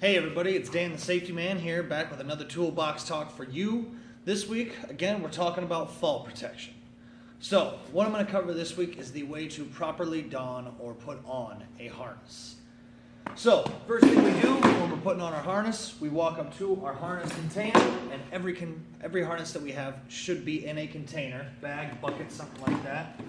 Hey everybody, it's Dan the Safety Man here, back with another toolbox talk for you. This week, again, we're talking about fall protection. So, what I'm going to cover this week is the way to properly don or put on a harness. So, first thing we do when we're putting on our harness, we walk up to our harness container, and every harness that we have should be in a container, bag, bucket, something like that.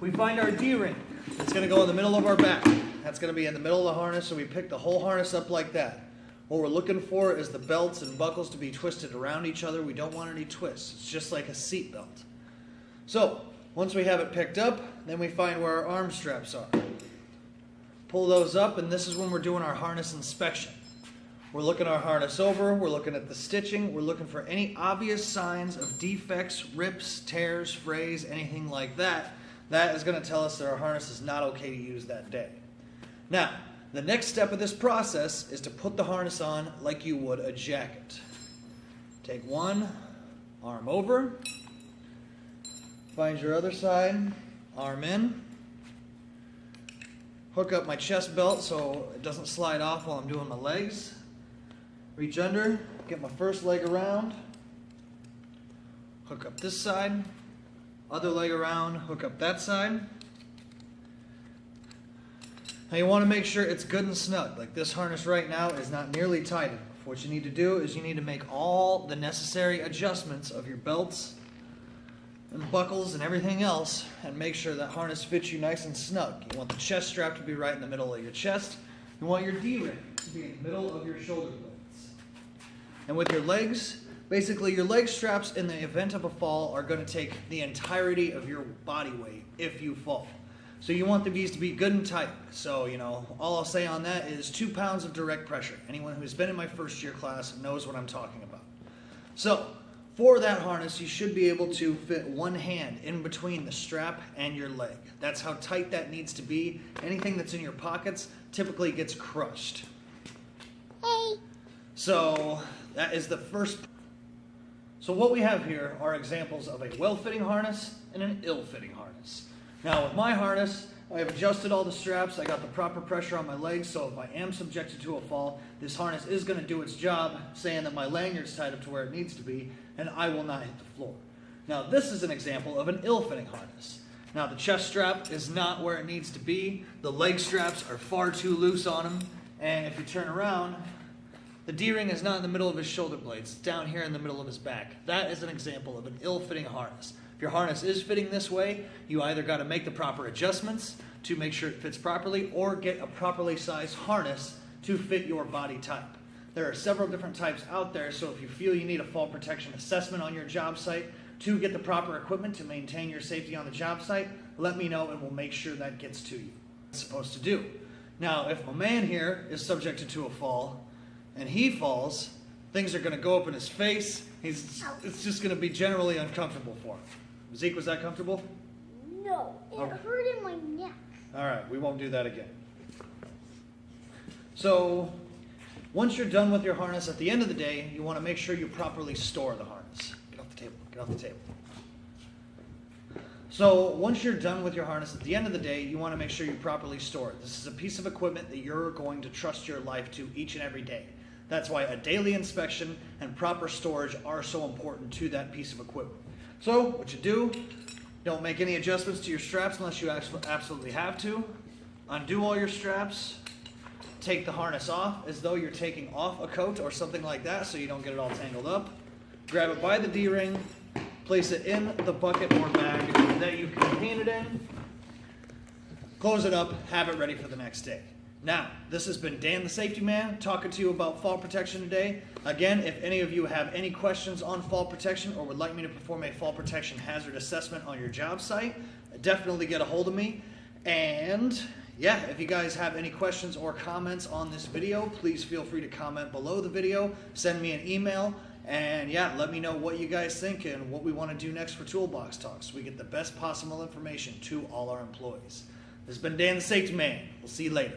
We find our D-ring. It's going to go in the middle of our back. That's going to be in the middle of the harness, so we pick the whole harness up like that. What we're looking for is the belts and buckles to be twisted around each other. We don't want any twists. It's just like a seat belt. So, once we have it picked up, then we find where our arm straps are. Pull those up, and this is when we're doing our harness inspection. We're looking our harness over, we're looking at the stitching, we're looking for any obvious signs of defects, rips, tears, frays, anything like that. That is going to tell us that our harness is not okay to use that day. Now, the next step of this process is to put the harness on like you would a jacket. Take one arm over, find your other side, arm in, hook up my chest belt so it doesn't slide off while I'm doing my legs, reach under, get my first leg around, hook up this side, other leg around, hook up that side. Now you want to make sure it's good and snug. Like this harness right now is not nearly tight enough. What you need to do is you need to make all the necessary adjustments of your belts and buckles and everything else and make sure that harness fits you nice and snug. You want the chest strap to be right in the middle of your chest. You want your D-ring to be in the middle of your shoulder blades. And with your legs, basically your leg straps in the event of a fall are going to take the entirety of your body weight if you fall. So you want these to be good and tight. So, all I'll say on that is 2 pounds of direct pressure. Anyone who's been in my first year class knows what I'm talking about. So, for that harness, you should be able to fit one hand in between the strap and your leg. That's how tight that needs to be. Anything that's in your pockets typically gets crushed. Hey. So, that is the first. So what we have here are examples of a well-fitting harness and an ill-fitting harness. Now with my harness, I have adjusted all the straps, I got the proper pressure on my legs, so if I am subjected to a fall, this harness is going to do its job, saying that my lanyard's tied up to where it needs to be, and I will not hit the floor. Now this is an example of an ill-fitting harness. Now the chest strap is not where it needs to be, the leg straps are far too loose on them, and if you turn around, the D-ring is not in the middle of his shoulder blades, it's down here in the middle of his back. That is an example of an ill-fitting harness. If your harness is fitting this way, you either got to make the proper adjustments to make sure it fits properly or get a properly sized harness to fit your body type. There are several different types out there, so if you feel you need a fall protection assessment on your job site to get the proper equipment to maintain your safety on the job site, let me know and we'll make sure that gets to you. It's supposed to do. Now, if my man here is subjected to a fall and he falls, things are going to go up in his face. It's just going to be generally uncomfortable for him. Zeke, was that comfortable? No, it hurt in my neck. All right, we won't do that again. So, once you're done with your harness, at the end of the day, you want to make sure you properly store the harness. Get off the table, get off the table. So, once you're done with your harness, at the end of the day, you want to make sure you properly store it. This is a piece of equipment that you're going to trust your life to each and every day. That's why a daily inspection and proper storage are so important to that piece of equipment. So, what you do, don't make any adjustments to your straps unless you absolutely have to. Undo all your straps. Take the harness off as though you're taking off a coat or something like that so you don't get it all tangled up. Grab it by the D-ring. Place it in the bucket or bag that you contain it in. Close it up. Have it ready for the next day. Now, this has been Dan the Safety Man talking to you about fall protection today. Again, if any of you have any questions on fall protection or would like me to perform a fall protection hazard assessment on your job site, definitely get a hold of me. And yeah, if you guys have any questions or comments on this video, please feel free to comment below the video, send me an email, and yeah, let me know what you guys think and what we want to do next for Toolbox Talks so we get the best possible information to all our employees. This has been Dan the Safety Man. We'll see you later.